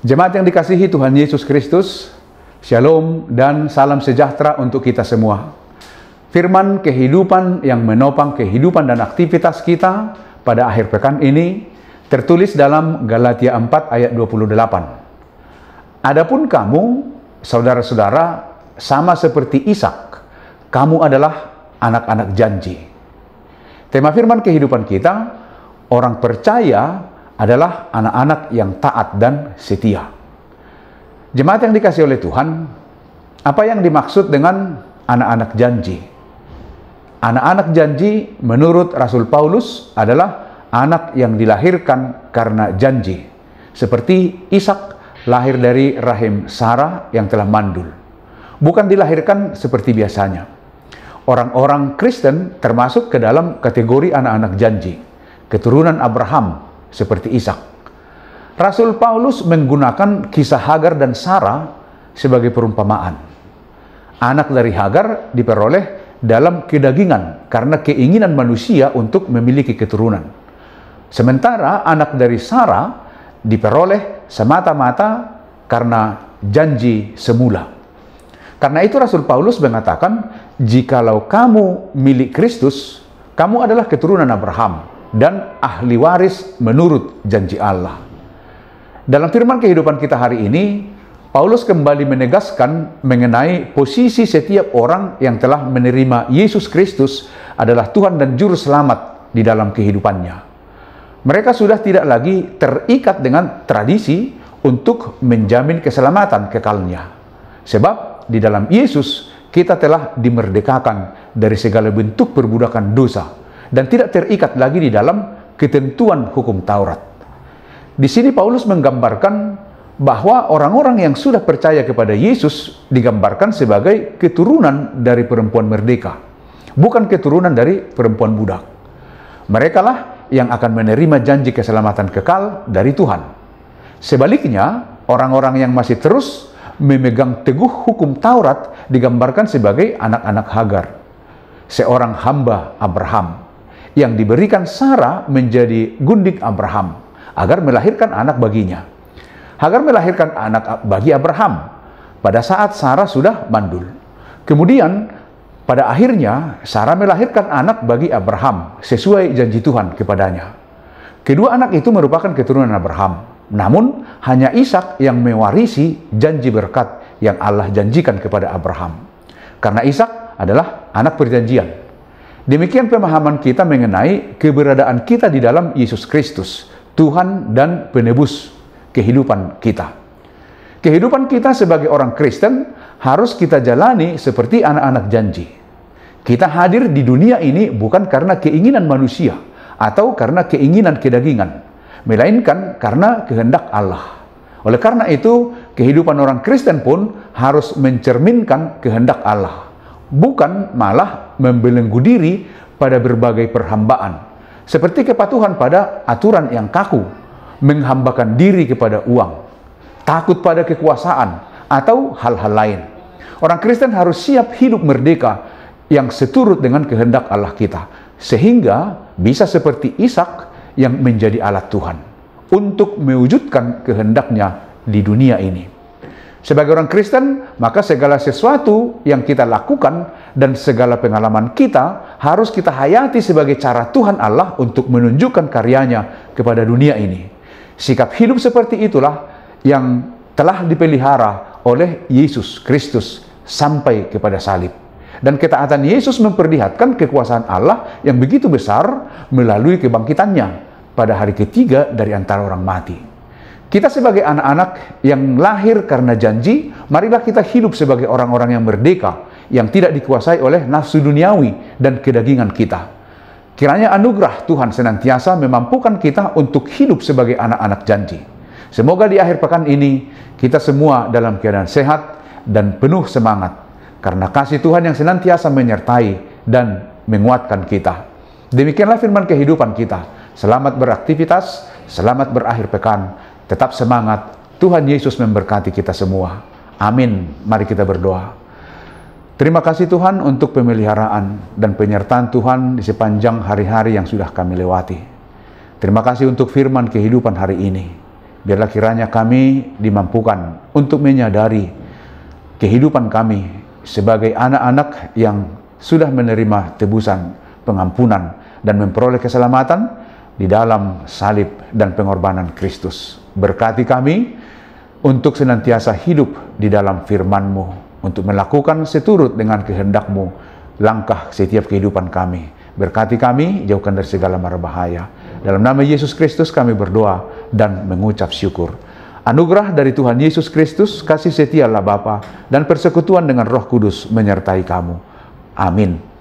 Jemaat yang dikasihi Tuhan Yesus Kristus, Shalom dan salam sejahtera untuk kita semua. Firman kehidupan yang menopang kehidupan dan aktivitas kita pada akhir pekan ini tertulis dalam Galatia 4 ayat 28. Adapun kamu, saudara-saudara, sama seperti Ishak, kamu adalah anak-anak janji. Tema firman kehidupan kita, orang percaya adalah anak-anak yang taat dan setia. Jemaat yang dikasihi oleh Tuhan, apa yang dimaksud dengan anak-anak janji? Anak-anak janji menurut Rasul Paulus adalah anak yang dilahirkan karena janji. Seperti Ishak lahir dari rahim Sarah yang telah mandul. Bukan dilahirkan seperti biasanya. Orang-orang Kristen termasuk ke dalam kategori anak-anak janji, keturunan Abraham, seperti Ishak. Rasul Paulus menggunakan kisah Hagar dan Sarah sebagai perumpamaan. Anak dari Hagar diperoleh dalam kedagingan karena keinginan manusia untuk memiliki keturunan. Sementara anak dari Sarah diperoleh semata-mata karena janji semula. Karena itu Rasul Paulus mengatakan, jikalau kamu milik Kristus, kamu adalah keturunan Abraham dan ahli waris menurut janji Allah. Dalam firman kehidupan kita hari ini, Paulus kembali menegaskan mengenai posisi setiap orang yang telah menerima Yesus Kristus adalah Tuhan dan Juru Selamat di dalam kehidupannya. Mereka sudah tidak lagi terikat dengan tradisi untuk menjamin keselamatan kekalnya. Sebab di dalam Yesus kita telah dimerdekakan dari segala bentuk perbudakan dosa dan tidak terikat lagi di dalam ketentuan hukum Taurat. Di sini Paulus menggambarkan bahwa orang-orang yang sudah percaya kepada Yesus digambarkan sebagai keturunan dari perempuan merdeka, bukan keturunan dari perempuan budak. Mereka lah yang akan menerima janji keselamatan kekal dari Tuhan. Sebaliknya, orang-orang yang masih terus memegang teguh hukum Taurat digambarkan sebagai anak-anak Hagar, seorang hamba Abraham, yang diberikan Sarah menjadi gundik Abraham agar melahirkan anak baginya. Hagar melahirkan anak bagi Abraham pada saat Sarah sudah mandul. Kemudian pada akhirnya Sarah melahirkan anak bagi Abraham sesuai janji Tuhan kepadanya. Kedua anak itu merupakan keturunan Abraham. Namun hanya Ishak yang mewarisi janji berkat yang Allah janjikan kepada Abraham. Karena Ishak adalah anak perjanjian. Demikian pemahaman kita mengenai keberadaan kita di dalam Yesus Kristus, Tuhan dan penebus kehidupan kita. Kehidupan kita sebagai orang Kristen harus kita jalani seperti anak-anak janji. Kita hadir di dunia ini bukan karena keinginan manusia atau karena keinginan kedagingan, melainkan karena kehendak Allah. Oleh karena itu, kehidupan orang Kristen pun harus mencerminkan kehendak Allah, bukan malah membelenggu diri pada berbagai perhambaan, seperti kepatuhan pada aturan yang kaku, menghambakan diri kepada uang, takut pada kekuasaan, atau hal-hal lain. Orang Kristen harus siap hidup merdeka yang seturut dengan kehendak Allah kita, sehingga bisa seperti Ishak yang menjadi alat Tuhan untuk mewujudkan kehendaknya di dunia ini. Sebagai orang Kristen, maka segala sesuatu yang kita lakukan dan segala pengalaman kita harus kita hayati sebagai cara Tuhan Allah untuk menunjukkan karyanya kepada dunia ini. Sikap hidup seperti itulah yang telah dipelihara oleh Yesus Kristus sampai kepada salib. Dan ketaatan Yesus memperlihatkan kekuasaan Allah yang begitu besar melalui kebangkitannya pada hari ketiga dari antara orang mati. Kita sebagai anak-anak yang lahir karena janji, marilah kita hidup sebagai orang-orang yang merdeka, yang tidak dikuasai oleh nafsu duniawi dan kedagingan kita. Kiranya anugerah Tuhan senantiasa memampukan kita untuk hidup sebagai anak-anak janji. Semoga di akhir pekan ini, kita semua dalam keadaan sehat dan penuh semangat, karena kasih Tuhan yang senantiasa menyertai dan menguatkan kita. Demikianlah firman kehidupan kita. Selamat beraktivitas, selamat berakhir pekan. Tetap semangat, Tuhan Yesus memberkati kita semua. Amin. Mari kita berdoa. Terima kasih Tuhan untuk pemeliharaan dan penyertaan Tuhan di sepanjang hari-hari yang sudah kami lewati. Terima kasih untuk firman kehidupan hari ini. Biarlah kiranya kami dimampukan untuk menyadari kehidupan kami sebagai anak-anak yang sudah menerima tebusan, pengampunan, dan memperoleh keselamatan di dalam salib dan pengorbanan Kristus. Berkati kami untuk senantiasa hidup di dalam firman-Mu, untuk melakukan seturut dengan kehendak-Mu langkah setiap kehidupan kami. Berkati kami, jauhkan dari segala mara bahaya. Dalam nama Yesus Kristus kami berdoa dan mengucap syukur. Anugerah dari Tuhan Yesus Kristus, kasih setia Allah Bapa, dan persekutuan dengan Roh Kudus menyertai kamu. Amin.